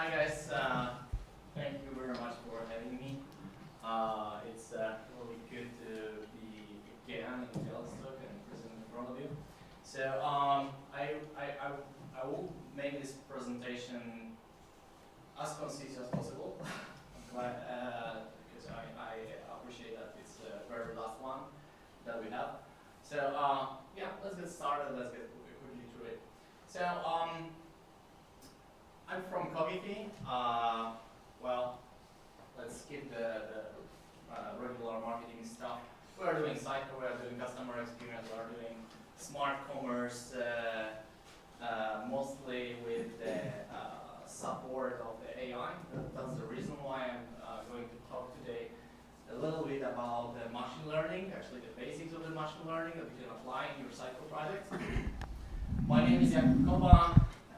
Hi guys, thank you very much for having me. It's really good to be again in Białystok and present in front of you. So I will make this presentation as concise as possible. Because I appreciate that it's the very last one that we have. So yeah, let's get started. Let's get quickly through it. So I'm from Cogity. Well, let's skip the regular marketing stuff. We are doing Sitecore, we are doing customer experience, we are doing smart commerce, mostly with the support of the AI. That's the reason why I'm going to talk today a little bit about the machine learning, actually the basics of the machine learning that you can apply in your Sitecore project. My name is Jakub Koba.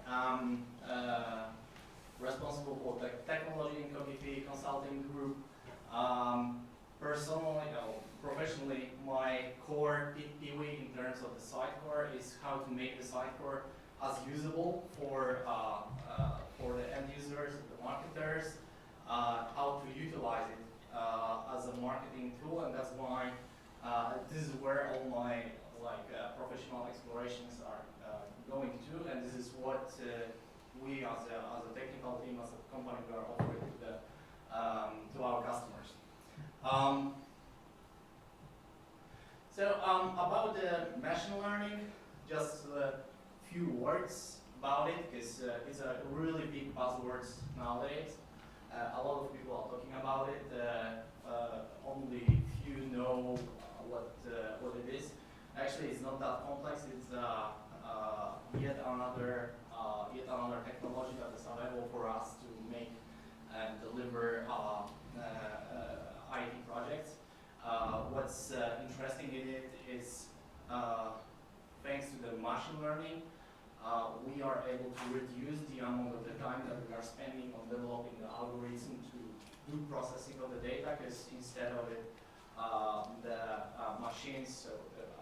I'm responsible for the technology in Cogity consulting group. Personally, professionally, my core POE in terms of the Sitecore is how to make the Sitecore as usable for the end users, the marketers, how to utilize it as a marketing tool, and that's why this is where all my professional explorations are going to, and this is what we as a technical team, as a company, we are offering to our customers. About the machine learning, just a few words about it, because it's a really big buzzword nowadays. A lot of people are talking about it. Only few know what it is. Actually, it's not that complex. It's yet another technology that is available for us to make and deliver IT projects. What's interesting in it is, thanks to the machine learning, we are able to reduce the amount of the time that we are spending on developing the algorithm to do processing of the data, because instead of it, the machines, so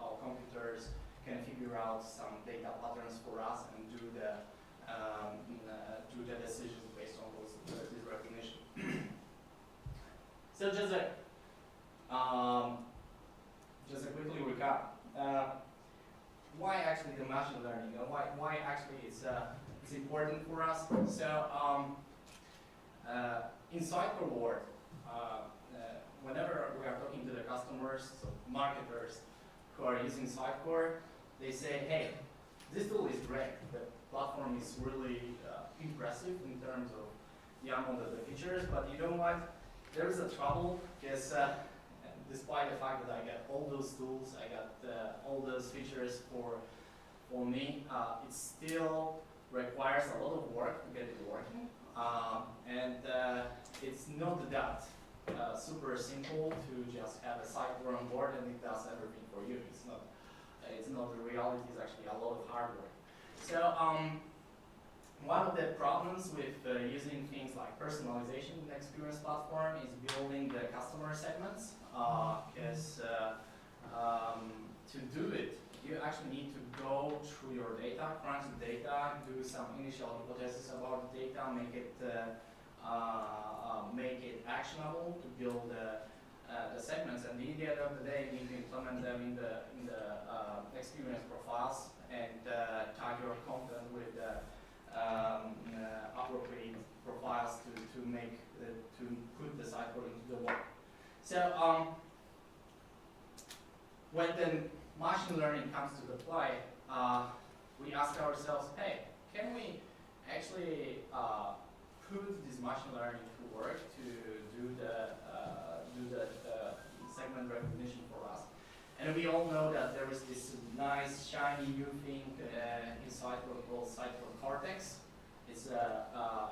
our computers, can figure out some data patterns for us and do the decisions based on this recognition. So just a quickly recap. Why actually the machine learning? Why actually it's important for us? So in Sitecore world, whenever we are talking to the customers, so marketers who are using Sitecore, they say, hey, this tool is great. The platform is really impressive in terms of the amount of the features, but you know what? There is a trouble, because despite the fact that I get all those tools, I got all those features for me, it still requires a lot of work to get it working. And it's not that super simple to just have a Sitecore on board and it does everything for you. It's not the reality. It's actually a lot of hardware. So one of the problems with using things like personalization in the experience platform is building the customer segments, because to do it, you actually need to go through your data, crunch the data, do some initial hypothesis about the data, make it actionable to build the segments, and at the end of the day, you need to implement them in the experience profiles and tag your content with the appropriate profiles to put the Sitecore into the work. So when the machine learning comes to the play, we ask ourselves, hey, can we actually put this machine learning to work to do the segment recognition for us? And we all know that there is this nice, shiny new thing in Sitecore called Sitecore Cortex. It's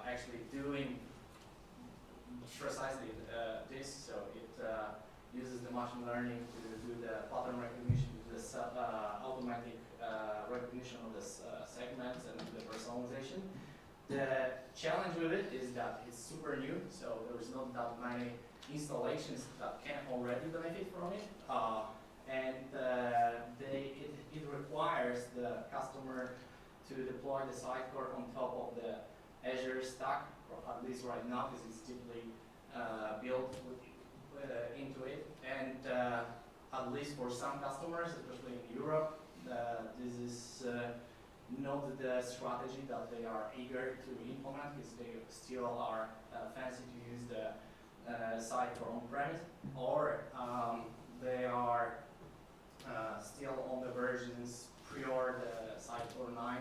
actually doing precisely this, so it uses the machine learning to do the pattern recognition, to the automatic recognition of the segments and the personalization. The challenge with it is that it's super new, so there is not that many installations that can already benefit from it. And it requires the customer to deploy the Sitecore on top of the Azure stack, or at least right now, because it's deeply built into it. And at least for some customers, especially in Europe, this is not the strategy that they are eager to implement, because they still are fancy to use the site for on-premise, or they are still on the versions prior the Sitecore 9,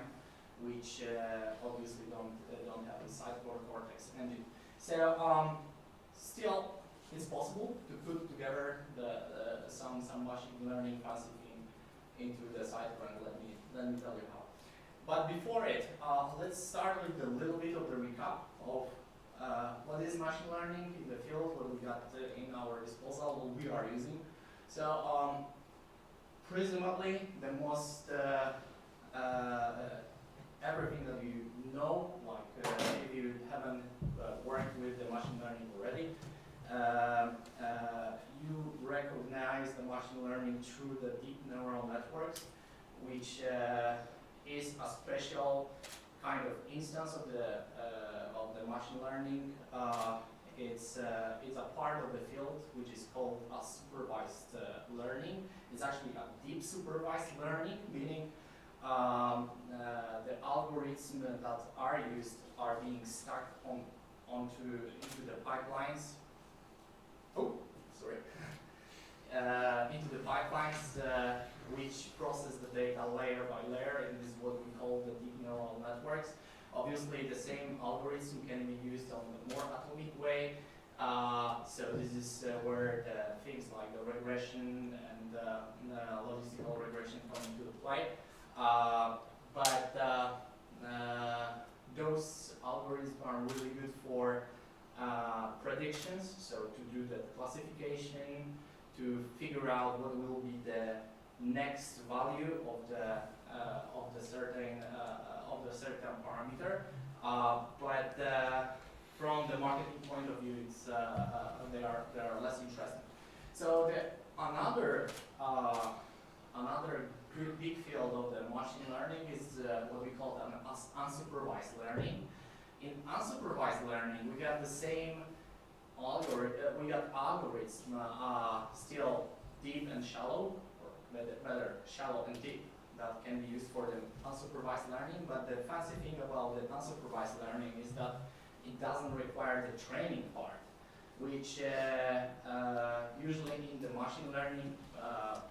which obviously don't have the Sitecore Cortex engine. So still, it's possible to put together some machine learning fancy thing into the Sitecore, and let me tell you how. But before it, let's start with a little bit of the recap of what is machine learning in the field, what we got in our disposal, what we are using. So presumably the most everything that you know, like if you haven't worked with the machine learning already, you recognize the machine learning through the deep neural networks, which is a special kind of instance of the machine learning. It's a part of the field which is called a supervised learning. It's actually a deep supervised learning, meaning the algorithms that are used are being stacked into the pipelines. Oh, sorry. Into the pipelines which process the data layer by layer, and this is what we call the deep neural networks. Obviously, the same algorithm can be used on a more atomic way. So this is where the things like the regression and logistical regression come into play. But those algorithms are really good for predictions, so to do the classification, to figure out what will be the next value of the certain parameter. But from the marketing point of view, it's they are less interesting. So another big field of the machine learning is what we call unsupervised learning. In unsupervised learning, we got the same algorithm. We got algorithms still deep and shallow, or better shallow and deep, that can be used for the unsupervised learning. But the fancy thing about the unsupervised learning is that it doesn't require the training part, which usually in the machine learning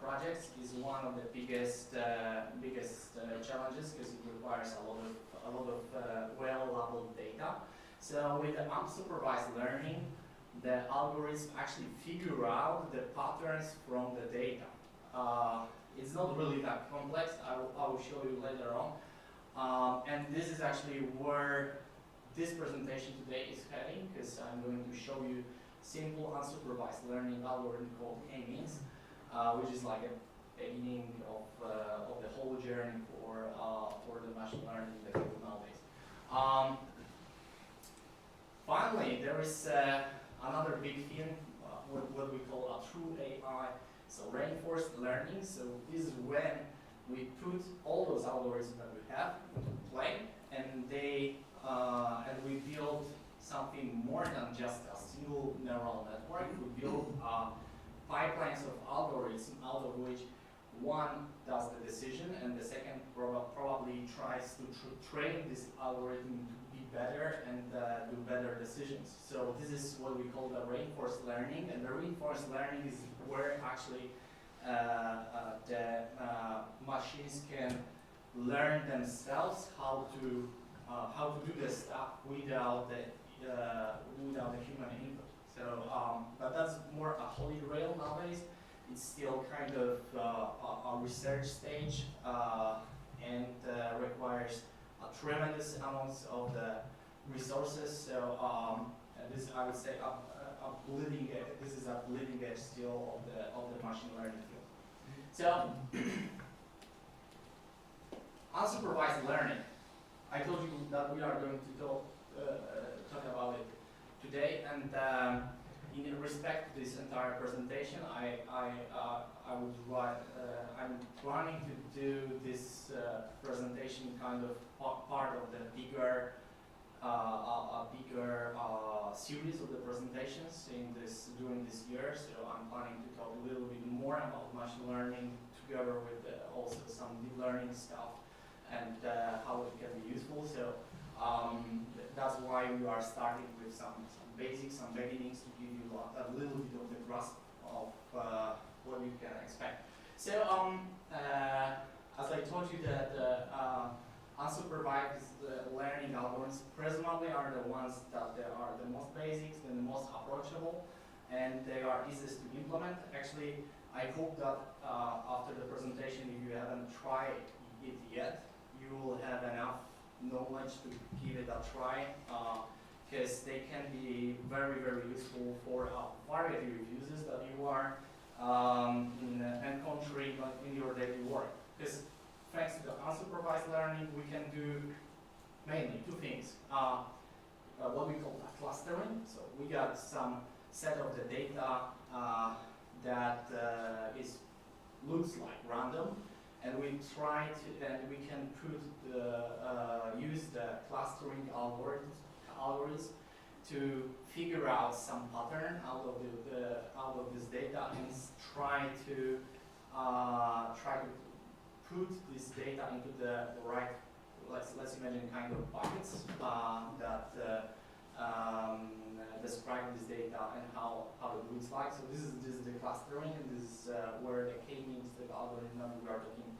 projects is one of the biggest challenges, because it requires a lot of well-labeled data. So with the unsupervised learning, the algorithms actually figure out the patterns from the data. It's not really that complex. I will show you later on. And this is actually where this presentation today is heading, because I'm going to show you simple unsupervised learning algorithm called K-means, which is like a beginning of the whole journey for the machine learning in the field nowadays. Finally, there is another big thing, what we call a true AI, so reinforced learning. So this is when we put all those algorithms that we have into play, and and we build something more than just a single neural network. We build pipelines of algorithms, out of which one does the decision, and the second probably tries to train this algorithm to be better and do better decisions. So this is what we call the reinforced learning, and the reinforced learning is where actually the machines can learn themselves how to do the stuff without the human input. So, but that's more a holy grail nowadays. It's still kind of a research stage and requires a tremendous amounts of the resources. So this, I would say, this is a bleeding edge still of the machine learning field. So unsupervised learning. I told you that we are going to talk about it today, and in respect to this entire presentation, I'm planning to do this presentation kind of part of the bigger a bigger series of the presentations during this year. So I'm planning to talk a little bit more about machine learning together with also some deep learning stuff and how it can be useful. So that's why we are starting with some basics, some beginnings to give you a little bit of the grasp of what you can expect. So as I told you that unsupervised learning algorithms presumably are the ones that they are the most basic and the most approachable, and they are easiest to implement. Actually, I hope that after the presentation, if you haven't tried it yet, you will have enough knowledge to give it a try, because they can be very, very useful for a variety of uses that you are encountering in your daily work. Because thanks to the unsupervised learning, we can do mainly two things. What we call clustering. So we got some set of the data that looks like random, and we can use the clustering algorithms to figure out some pattern out of this data and try to put this data into the right, let's imagine kind of buckets that describe this data and how it looks like. So this is the clustering, and this is where the k-means, the algorithm that we are talking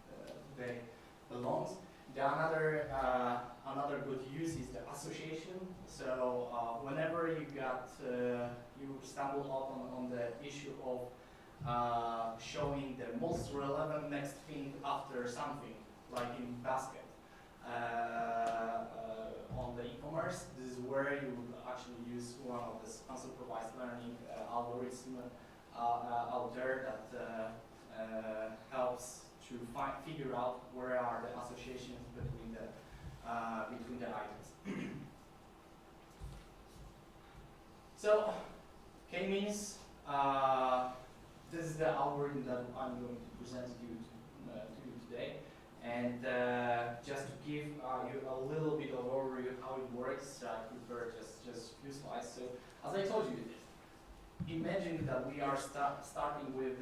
today, belongs. Another good use is the association. So whenever you stumble on the issue of showing the most relevant next thing after something, like in basket on the e-commerce, this is where you would actually use one of the unsupervised learning algorithms out there that helps to figure out where are the associations between the items. So k-means, this is the algorithm that I'm going to present to you today, and just to give you a little bit of overview of how it works, I prepared just a few slides. So as I told you, imagine that we are starting with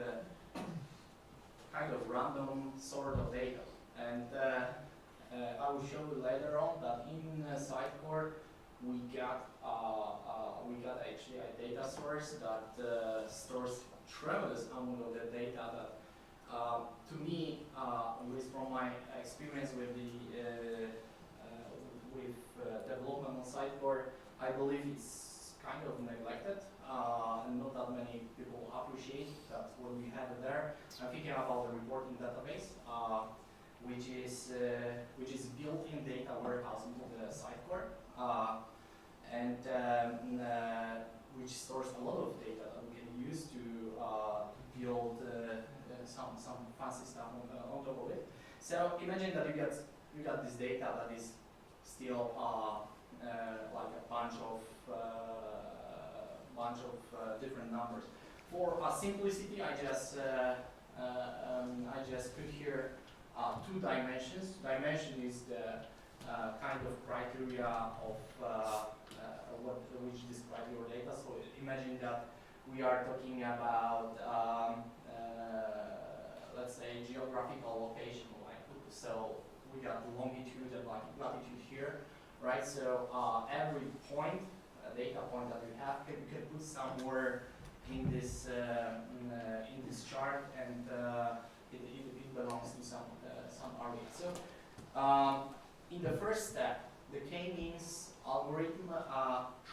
kind of random sort of data, and I will show you later on that in Sitecore we got actually a data source that stores tremendous amount of the data that, to me, at least from my experience with development on Sitecore, I believe it's kind of neglected, and not that many people appreciate that what we have there. I'm thinking about the reporting database, which is built-in data warehouse into the Sitecore, and which stores a lot of data that we can use to build some fancy stuff on top of it. So imagine that you got this data that is still like a bunch of different numbers. For simplicity, I just put here 2 dimensions. Dimension is the kind of criteria of which describe your data. So imagine that we are talking about let's say geographical location, like so we got the longitude and latitude here, right? So every point, data point that we have, you can put somewhere in this chart, and it belongs to some area. So in the first step, the k-means algorithm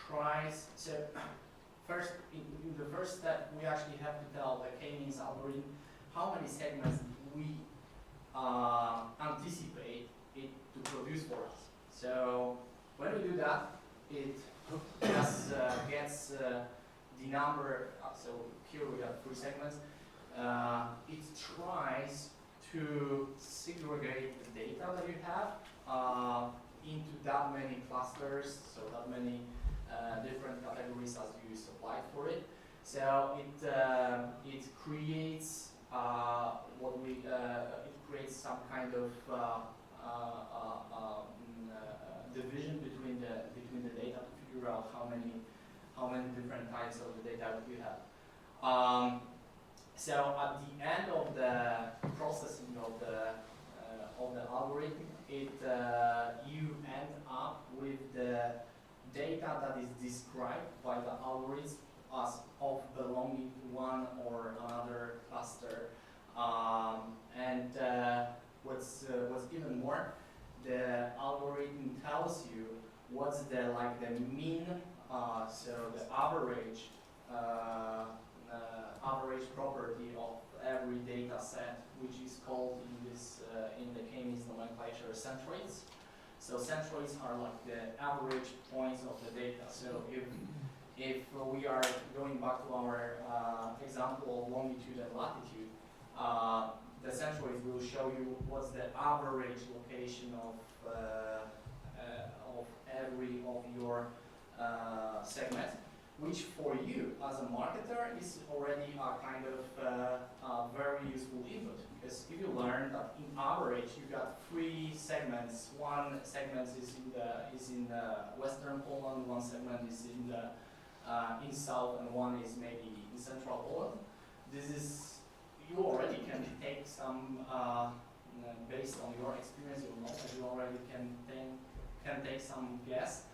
tries to first in the first step we actually have to tell the k-means algorithm how many segments we anticipate it to produce for us. So when we do that, it just gets the number. So here we have 3 segments. It tries to segregate the data that you have into that many clusters, so that many different categories as you supplied for it. So it creates it creates some kind of division between the data to figure out how many different types of the data you have. So at the end of the processing of the algorithm, you end up with the data that is described by the algorithm as of belonging to one or another cluster. And what's even more, the algorithm tells you what's the mean, so the average property of every data set, which is called in the k-means nomenclature centroids. So centroids are like the average points of the data. So if we are going back to our example of longitude and latitude, the centroids will show you what's the average location of every of your segments, which for you as a marketer is already a kind of very useful input, because if you learn that in average you got 3 segments, one segment is in western Poland, one segment is in south, and one is maybe in central Poland. You already can take some based on your experience, your knowledge, you already can take some guess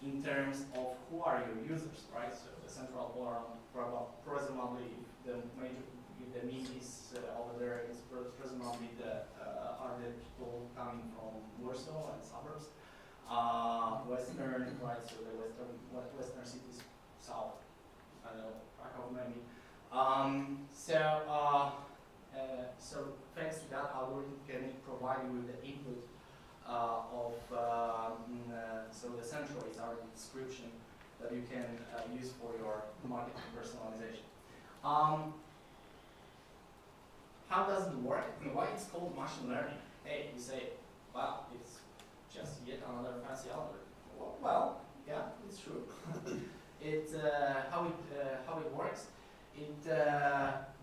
in terms of who are your users, right? So the central Poland, presumably the mean is over there is presumably are the people coming from Warsaw and suburbs. Western, right? So the western cities, south, I don't know, Krakow maybe. So thanks to that, algorithm can provide you with the input so the centroids are the description that you can use for your marketing personalization. How does it work? Why it's called machine learning? Hey, you say, well, it's just yet another fancy algorithm. Well, yeah, it's true. How it works. It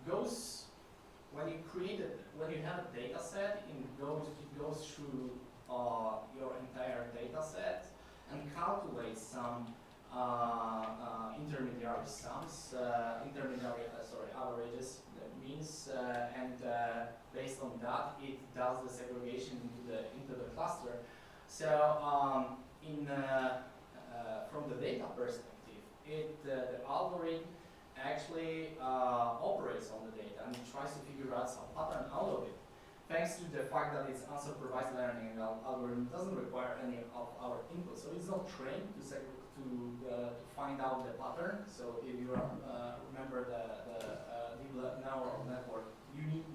goes when you have a data set. It goes through your entire data set and calculates some intermediary sums, averages, that means, and based on that, it does the segregation into the cluster. So from the data perspective, the algorithm actually operates on the data and it tries to figure out some pattern out of it. Thanks to the fact that it's unsupervised learning, and the algorithm doesn't require any of our input, so it's not trained to find out the pattern. So if you remember the deep neural network,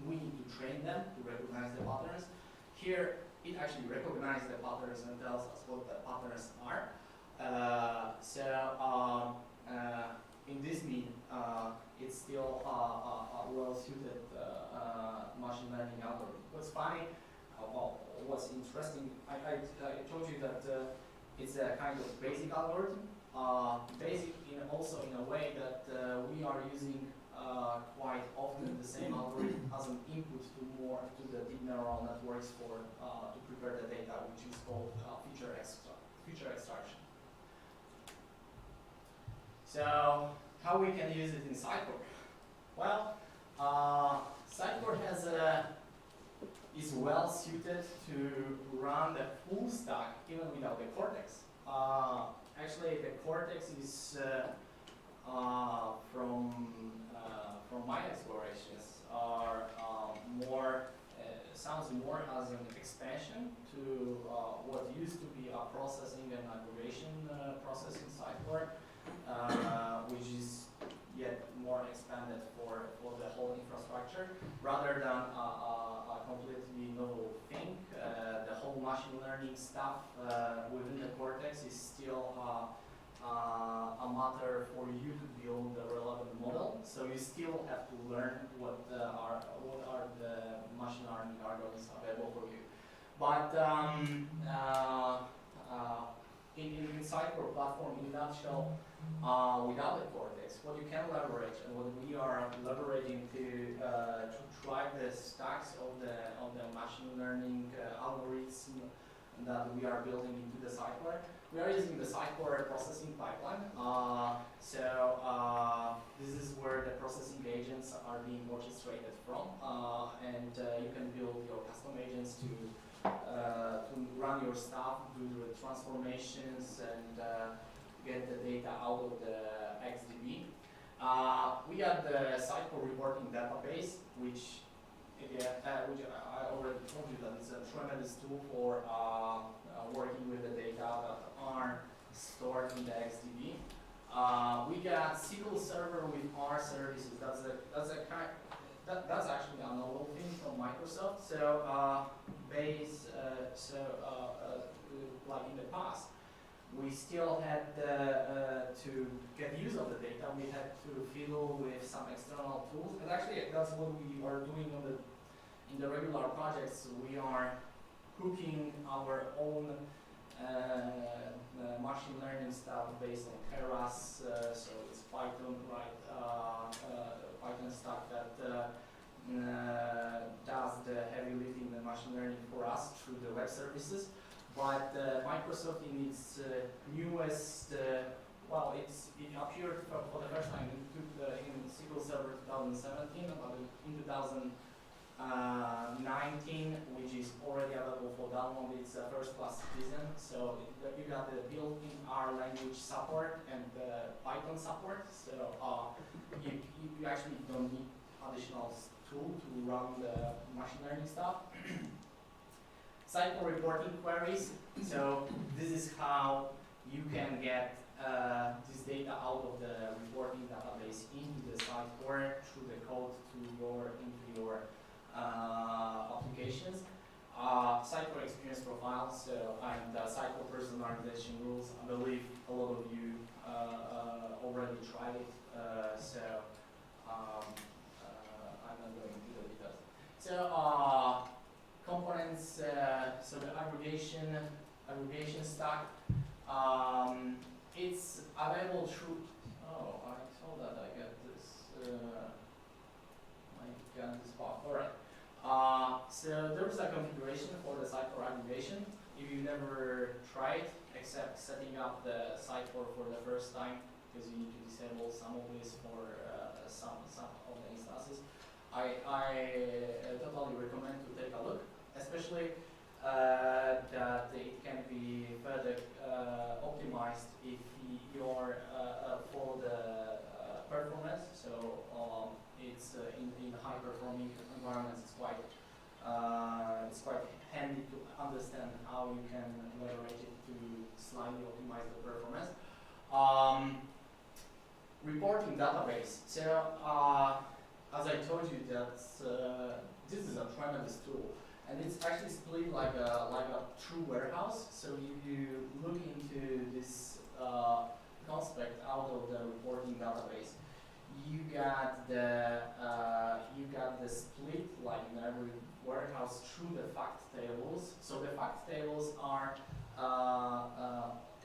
we need to train them to recognize the patterns. Here, it actually recognizes the patterns and tells us what the patterns are. In this mean, it's still a well-suited machine learning algorithm. What's funny, what's interesting, I told you that it's a kind of basic algorithm. Basic also in a way that we are using quite often the same algorithm as an input to the deep neural networks to prepare the data, which is called feature extraction. So how we can use it in Sitecore? Well, Sitecore is well suited to run the full stack even without the Cortex. Actually, the Cortex is from my explorations sounds more as an expansion to what used to be a processing and aggregation process in Sitecore, which is yet more expanded for the whole infrastructure, rather than a completely novel thing. The whole machine learning stuff within the Cortex is still a matter for you to build the relevant model. So you still have to learn what are the machine learning algorithms available for you. But in Sitecore platform, in a nutshell, without the Cortex, what you can leverage and what we are leveraging to drive the stacks of the machine learning algorithm that we are building into the Sitecore. We are using the Sitecore processing pipeline. This is where the processing agents are being orchestrated from, and you can build your custom agents to run your stuff, do the transformations, and get the data out of the XDB. We got the Sitecore reporting database, which I already told you that it's a tremendous tool for working with the data that are stored in the XDB. We got SQL Server with R services. That's actually a novel thing from Microsoft. So like in the past, we still had to get use of the data. We had to fiddle with some external tools, and actually that's what we are doing in the regular projects. We are hooking our own machine learning stuff based on Keras, so it's Python, right? Python stack that does the heavy lifting in machine learning for us through the web services. But Microsoft, in its newest, it appeared for the first time in SQL Server 2017, but in 2019, which is already available for download. It's a first-class citizen, so you got the built-in R language support and Python support. So you actually don't need additional tool to run the machine learning stuff. Sitecore reporting queries. So this is how you can get this data out of the reporting database into the Sitecore through the code into your applications. Sitecore experience profile, and Sitecore personalization rules. I believe a lot of you already tried it, I'm not going into the details. So components, so the aggregation stack, it's available through. Oh, I saw that I got this. All right. So there's a configuration for the Sitecore aggregation. If you never tried, except setting up the Sitecore for the first time, because you need to disable some of this for some of the instances, I totally recommend to take a look, especially that it can be further optimized if you're for the performance. So it's in high performing environments. It's quite handy to understand how you can leverage it to slightly optimize the performance. Reporting database. So as I told you, that this is a tremendous tool, and it's actually split like a true warehouse. So if you look into this concept out of the reporting database, you got the split like in every warehouse through the fact tables. So the fact tables are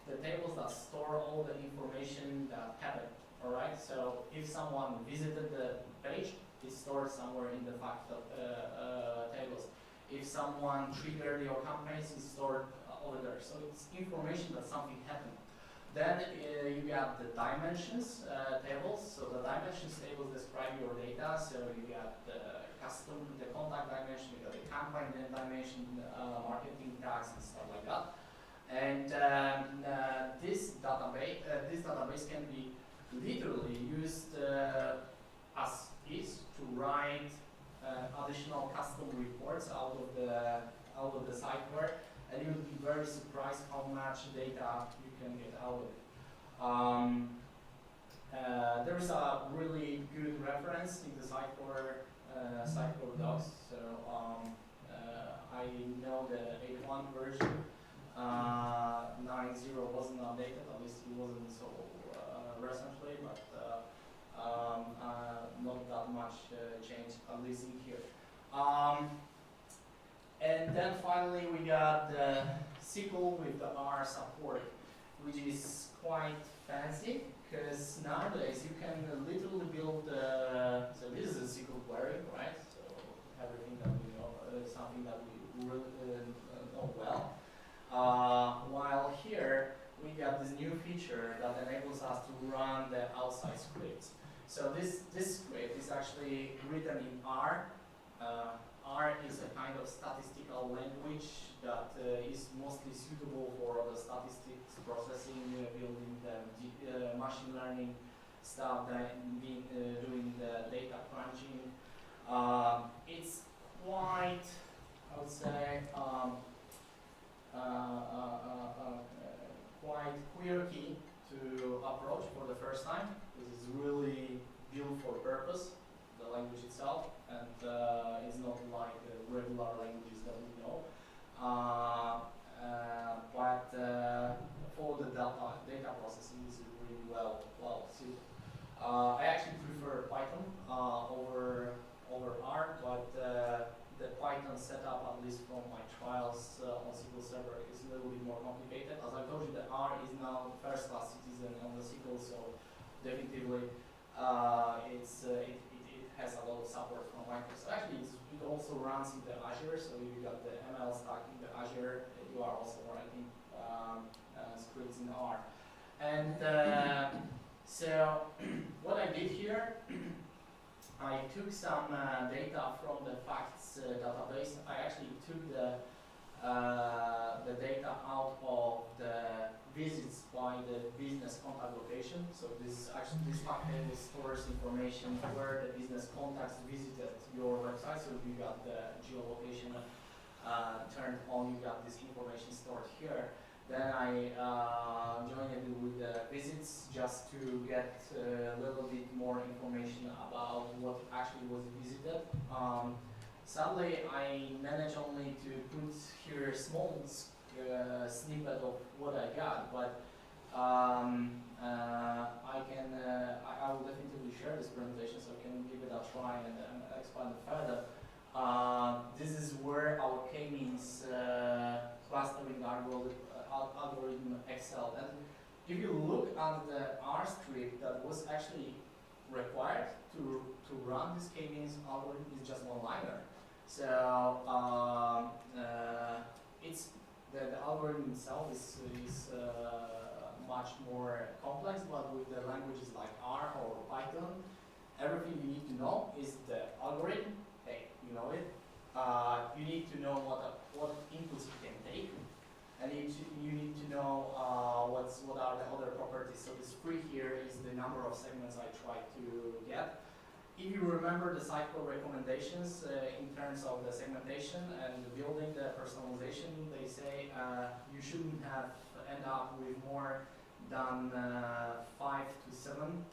the tables that store all the information that happened. All right. So if someone visited the page, it's stored somewhere in the fact tables. If someone triggered your campaigns, it's stored over there. So it's information that something happened. Then you got the dimensions tables. So the dimensions tables describe your data. So you got the contact dimension, you got the campaign dimension, marketing tags, and stuff like that. And this database can be literally used as is to write additional custom reports out of the Sitecore, and you'll be very surprised how much data you can get out of it. There's a really good reference in the Sitecore docs. So I know the 8.1 version. 9.0 wasn't updated, at least it wasn't so recently, but not that much change, at least in here. And then finally we got the SQL with the R support, which is quite fancy, because nowadays you can literally build, so this is a SQL query, right? So everything that we know is something that we really know well. While here, we got this new feature that enables us to run the outside scripts. So this script is actually written in R. R is a kind of statistical language that is mostly suitable for the statistics processing, building the machine learning stuff, doing the data crunching. It's quite, I would say, quite quirky to approach for the first time. This is really built for purpose, the language itself, and it's not like the regular languages that we know. But for the data processing, is really well suited. I actually prefer Python over R, but the Python setup, at least from my trials on SQL Server, is a little bit more complicated. As I told you, the R is now first-class citizen on the SQL, so definitively it has a lot of support from Microsoft. Actually, it also runs in the Azure, so if you got the ML stack in the Azure, you are also writing scripts in R. And so what I did here, I took some data from the facts database. I actually took the data out of the visits by the business contact location. So this fact table stores information where the business contacts visited your website. So you got the geolocation turned on, you got this information stored here. Then I joined it with the visits just to get a little bit more information about what actually was visited. Sadly, I managed only to put here a small snippet of what I got, but I will definitely share this presentation so I can give it a try and expand it further. This is where our k-means clustering algorithm excelled. And if you look at the R script that was actually required to run this k-means algorithm, is just one liner. So it's the algorithm itself is much more complex, but with the languages like R or Python, everything you need to know is the algorithm. Hey, you know it. You need to know what inputs you can take, and you need to know what are the other properties. So this free here is the number of segments I try to get. If you remember the Sitecore recommendations in terms of the segmentation and building the personalization, they say you shouldn't have end up with more than 5 to 7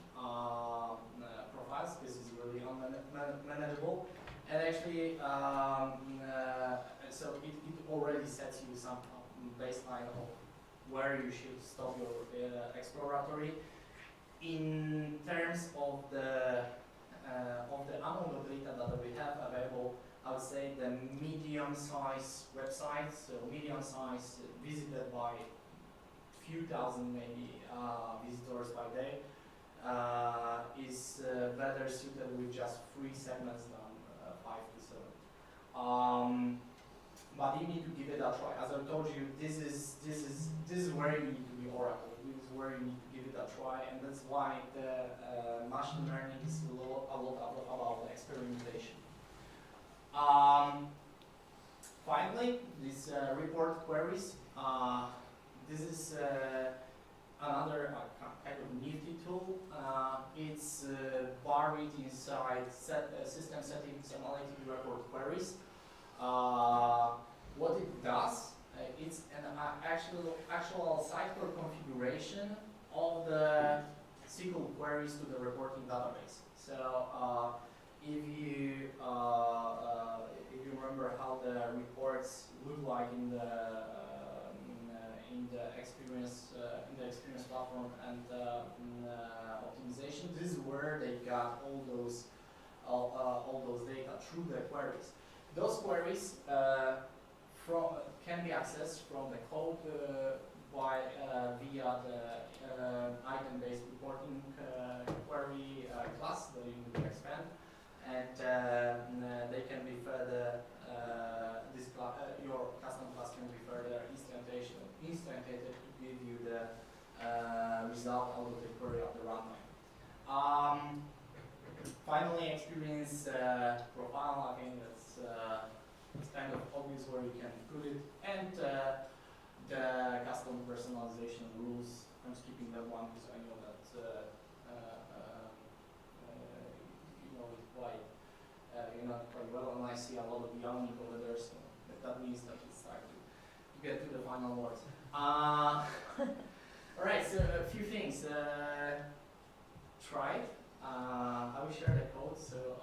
profiles. This is really unmanageable. And actually, so it already sets you some baseline of where you should stop your exploratory. In terms of the amount of data that we have available, I would say the medium-sized websites, so medium-sized visited by few thousand maybe visitors by day, is better suited with just 3 segments than 5 to 7. But you need to give it a try. As I told you, this is where you need to be Oracle. This is where you need to give it a try, and that's why the machine learning is a lot about experimentation. Finally, these report queries. This is another kind of nifty tool. It's buried inside system settings analytic report queries. What it does, it's an actual Sitecore configuration of the SQL queries to the reporting database. So if you remember how the reports look like in the experience platform and optimization, this is where they got all those data through the queries. Those queries can be accessed from the code via the item-based reporting query class that you need to expand, and they can be further. Your custom class can be further instantiated result out of the query at the runtime. Finally, experience profile. I think that's kind of obvious where you can put it, and the custom personalization rules. I'm skipping that one because I know that you know it quite well, and I see a lot of yawning over there, so that means that it's time to get to the final words. All right, so a few things. Try it. I will share the code, so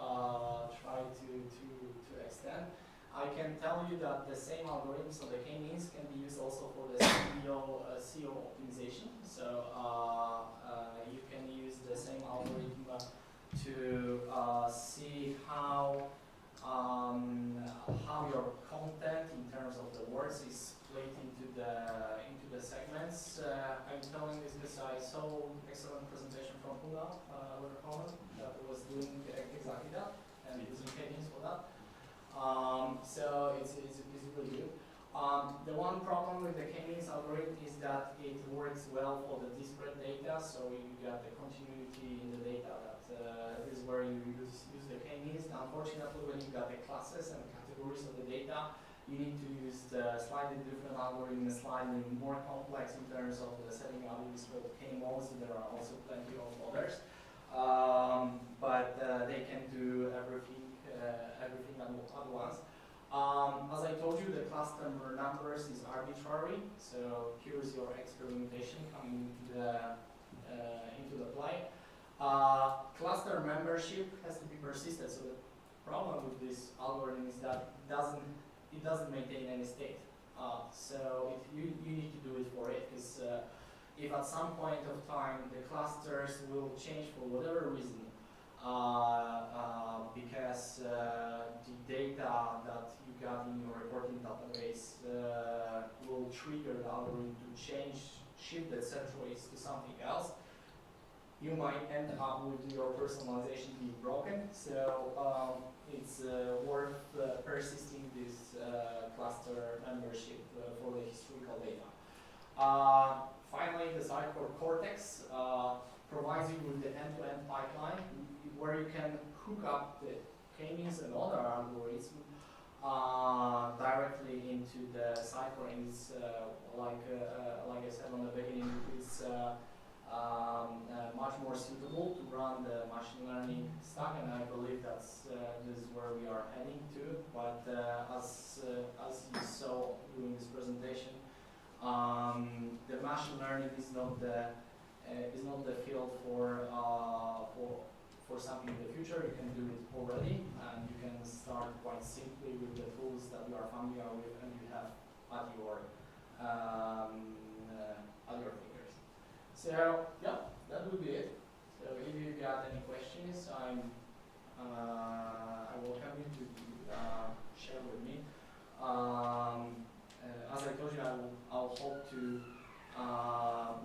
try to extend. I can tell you that the same algorithm, so the k-means, can be used also for the SEO optimization. So you can use the same algorithm to see how your content in terms of the words is split into the segments. I'm telling this because I saw excellent presentation from Huna, our opponent, that was doing exactly that and using k-means for that. So it's really good. The one problem with the k-means algorithm is that it works well for the disparate data, so you got the continuity in the data. That is where you use the k-means. Unfortunately, when you got the classes and categories of the data, you need to use the slightly different algorithm, slightly more complex in terms of the setting values for k-modes. There are also plenty of others, but they can do everything at once. As I told you, the cluster numbers is arbitrary, so here's your experimentation coming into the play. Cluster membership has to be persistent, so the problem with this algorithm is that it doesn't maintain any state. So you need to do it for it, because if at some point of time the clusters will change for whatever reason, because the data that you got in your reporting database will trigger the algorithm to shift the centroids to something else, you might end up with your personalization being broken. So it's worth persisting this cluster membership for the historical data. Finally, the Sitecore Cortex provides you with the end-to-end pipeline where you can hook up the k-means and other algorithms directly into the Sitecore. And it's like I said on the beginning, it's much more suitable to run the machine learning stack, and I believe that's this is where we are heading to. But as you saw during this presentation, the machine learning is not the field for something in the future. You can do it already, and you can start quite simply with the tools that you are familiar with and you have at your fingers. So yeah, that would be it. So if you got any questions, I welcome you to share with me. As I told you, I'll hope to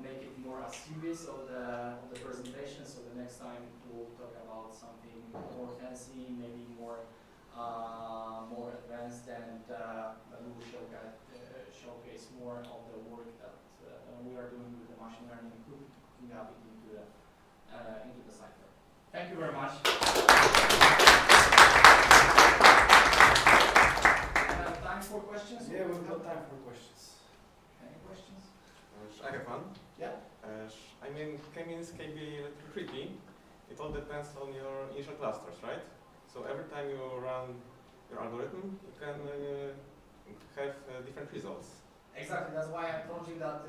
make it more assiduous of the presentation. So the next time we'll talk about something more fancy, maybe more advanced, and we will showcase more of the work that we are doing with the machine learning, hooking up it into the Sitecore. Thank you very much. Time for questions? Yeah, we've got time for questions. Any questions? I have one. Yeah. I mean, k-means can be a little tricky. It all depends on your initial clusters, right? So every time you run your algorithm, you can have different results. Exactly. That's why I told you that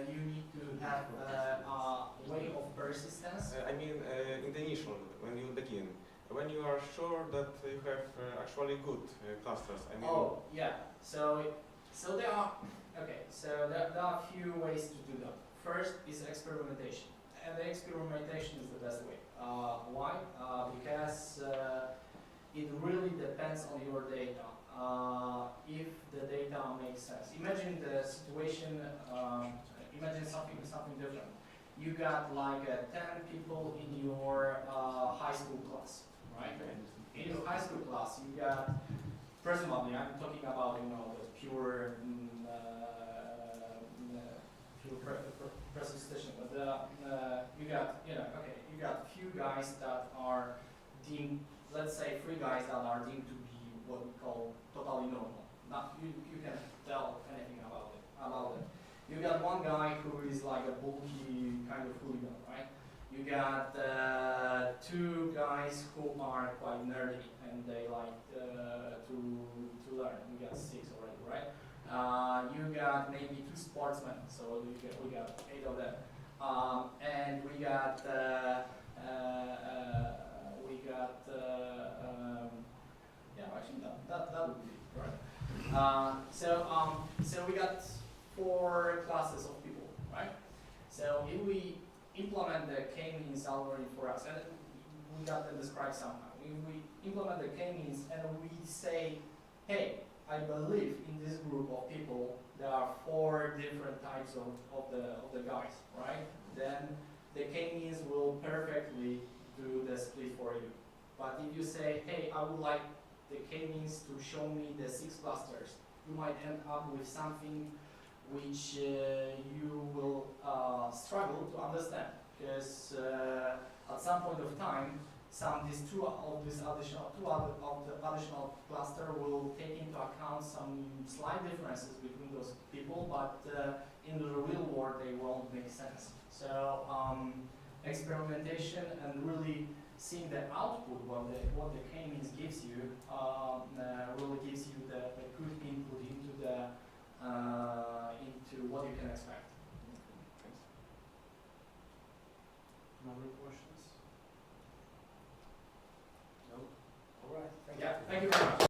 you need to have a way of persistence. I mean, in the initial, when you begin, when you are sure that you have actually good clusters. I mean, oh, yeah. So there are a few ways to do that. First is experimentation, and the experimentation is the best way. Why? Because it really depends on your data. If the data makes sense. Imagine the situation. Imagine something different. You got like 10 people in your high school class, right? In your high school class, you got. Personally, I'm talking about the pure precipitation. But you got, okay, you got few guys that are deemed, let's say 3 guys that are deemed to be what we call totally normal. Not you can tell anything about it. You got one guy who is like a bulky kind of hooligan, right? You got 2 guys who are quite nerdy and they like to learn. We got 6 already, right? You got maybe 2 sportsmen, so we got 8 of them, and we got yeah, actually that would be it, right? So we got 4 classes of people, right? So if we implement the k-means algorithm for us, and we got them described somehow. If we implement the k-means and we say, hey, I believe in this group of people there are 4 different types of the guys, right? Then the k-means will perfectly do the split for you. But if you say, hey, I would like the k-means to show me the 6 clusters, you might end up with something which you will struggle to understand, because at some point of time, these two additional cluster will take into account some slight differences between those people, but in the real world they won't make sense. So experimentation and really seeing the output, what the k-means gives you, really gives you the good